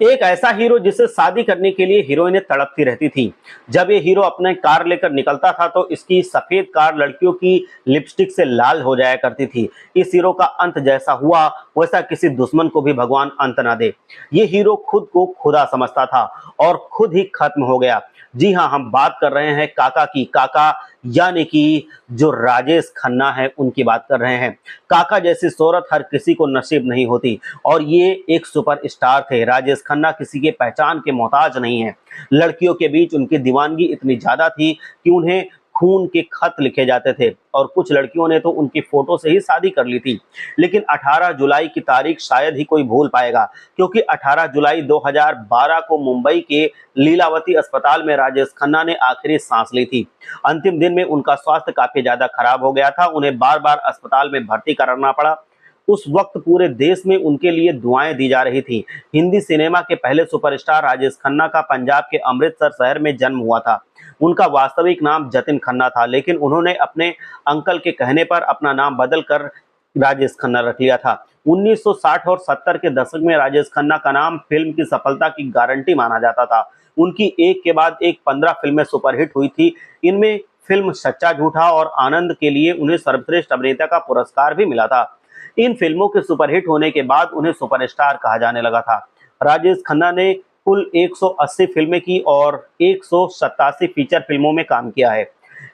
एक ऐसा हीरो जिसे शादी करने के लिए हीरोइनें तड़पती रहती थी। जब ये हीरो अपने कार लेकर निकलता था तो इसकी सफेद कार लड़कियों की लिपस्टिक से लाल हो जाया करती थी। इस हीरो का अंत जैसा हुआ वैसा किसी दुश्मन को भी भगवान अंत ना दे। ये हीरो खुद को खुदा समझता था और खुद ही खत्म हो गया। जी हाँ, हम बात कर रहे हैं काका की। काका यानी कि जो राजेश खन्ना है उनकी बात कर रहे हैं। काका जैसी शोहरत हर किसी को नसीब नहीं होती और ये एक सुपरस्टार थे। राजेश खन्ना किसी के पहचान के मोहताज नहीं है। लड़कियों के बीच उनकी दीवानगी इतनी ज्यादा थी कि उन्हें खून के खत लिखे जाते थे और कुछ लड़कियों ने तो उनकी फोटो से ही शादी कर ली थी। लेकिन 18 जुलाई की तारीख शायद ही कोई भूल पाएगा, क्योंकि 18 जुलाई 2012 को मुंबई के लीलावती अस्पताल में राजेश खन्ना ने आखिरी सांस ली थी। अंतिम दिन में उनका स्वास्थ्य काफी ज्यादा खराब हो गया था। उन्हें बार बार अस्पताल में भर्ती कराना पड़ा। उस वक्त पूरे देश में उनके लिए दुआएं दी जा रही थी। हिंदी सिनेमा के पहले सुपरस्टार राजेश खन्ना का पंजाब के अमृतसर शहर में जन्म हुआ था। उनका वास्तविक नाम जतिन खन्ना था, लेकिन उन्होंने अपने अंकल के कहने पर अपना नाम बदलकर राजेश खन्ना रख लिया था। 1960 और 70 के दशक में राजेश खन्ना का नाम फिल्म की सफलता की गारंटी माना जाता था। उनकी एक के बाद एक 15 फिल्में सुपरहिट हुई थी। इनमें फिल्म सच्चा झूठा और आनंद के लिए उन्हें सर्वश्रेष्ठ अभिनेता का पुरस्कार भी मिला था। इन फिल्मों के सुपरहिट होने के बाद उन्हें सुपरस्टार कहा जाने लगा था। राजेश खन्ना ने कुल 180 फिल्में की और 187 फीचर फिल्मों में काम किया है।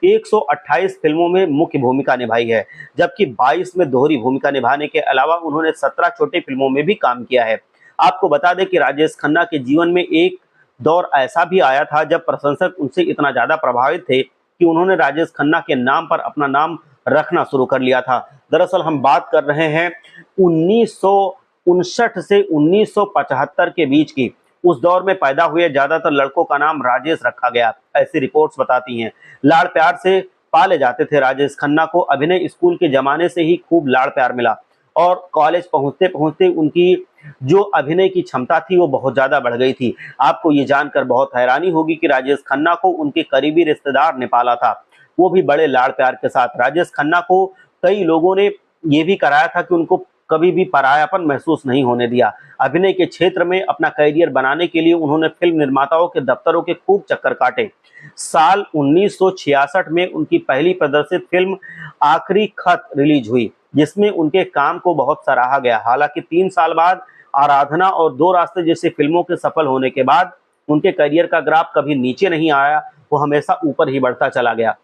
128 फिल्मों में मुख्य भूमिका निभाई है, जबकि 22 में दोहरी भूमिका निभाने के अलावा उन्होंने 17 छोटी फिल्मों में भी काम किया है। आपको बता दें कि राजेश खन्ना के जीवन में एक दौर ऐसा भी आया था जब प्रशंसक उनसे इतना ज्यादा प्रभावित थे कि उन्होंने राजेश खन्ना के नाम पर अपना नाम रखना शुरू कर लिया था। दरअसल हम बात कर रहे हैं 1959 से 1975 के बीच की। उस दौर में पैदा हुए ज्यादातर लड़कों का नाम राजेश रखा गया, ऐसी रिपोर्ट्स बताती हैं। लाड़ प्यार से पाले जाते थे राजेश खन्ना को। अभिनय स्कूल के जमाने से ही खूब लाड़ प्यार मिला और कॉलेज पहुंचते पहुंचते उनकी जो अभिनय की क्षमता थी वो बहुत ज्यादा बढ़ गई थी। आपको ये जानकर बहुत हैरानी होगी कि राजेश खन्ना को उनके करीबी रिश्तेदार ने पाला था, वो भी बड़े लाड़ प्यार के साथ। राजेश खन्ना को कई लोगों ने ये भी कराया था कि उनको कभी भी परायापन महसूस नहीं होने दिया। अभिनय के क्षेत्र में अपना करियर बनाने के लिए उन्होंने फिल्म निर्माताओं के दफ्तरों के खूब चक्कर काटे। साल 1966 में उनकी पहली प्रदर्शित फिल्म आखिरी खत रिलीज हुई, जिसमें उनके काम को बहुत सराहा गया। हालांकि 3 साल बाद आराधना और दो रास्ते जैसी फिल्मों के सफल होने के बाद उनके करियर का ग्राफ कभी नीचे नहीं आया, वो हमेशा ऊपर ही बढ़ता चला गया।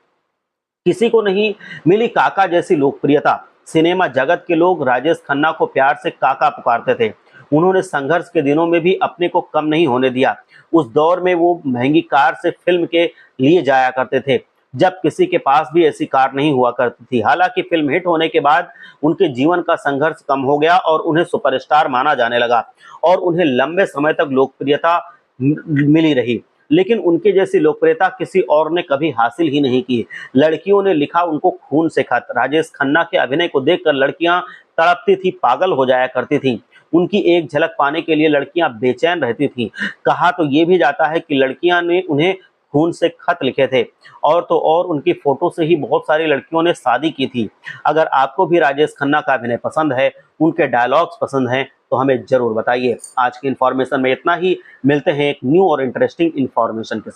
किसी को नहीं मिली काका जैसी लोकप्रियता। सिनेमा जगत के लोग राजेश खन्ना को प्यार से काका पुकारते थे। उन्होंने संघर्ष के दिनों में भी अपने को कम नहीं होने दिया। उस दौर में वो महंगी कार से फिल्म के लिए जाया करते थे, जब किसी के पास भी ऐसी कार नहीं हुआ करती थी। हालांकि फिल्म हिट होने के बाद उनके जीवन का संघर्ष कम हो गया और उन्हें सुपरस्टार माना जाने लगा और उन्हें लंबे समय तक लोकप्रियता मिली रही। लेकिन उनके जैसी लोकप्रियता किसी और ने कभी हासिल ही नहीं की। लड़कियों ने लिखा उनको खून से खत। राजेश खन्ना के अभिनय को देखकर लड़कियां तड़पती थी, पागल हो जाया करती थी। उनकी एक झलक पाने के लिए लड़कियां बेचैन रहती थी। कहा तो ये भी जाता है कि लड़कियां ने उन्हें खून से खत लिखे थे और तो और उनकी फोटो से ही बहुत सारी लड़कियों ने शादी की थी। अगर आपको भी राजेश खन्ना का अभिनय पसंद है, उनके डायलॉग्स पसंद हैं, तो हमें जरूर बताइए। आज की इन्फॉर्मेशन में इतना ही। मिलते हैं एक न्यू और इंटरेस्टिंग इन्फॉर्मेशन के साथ।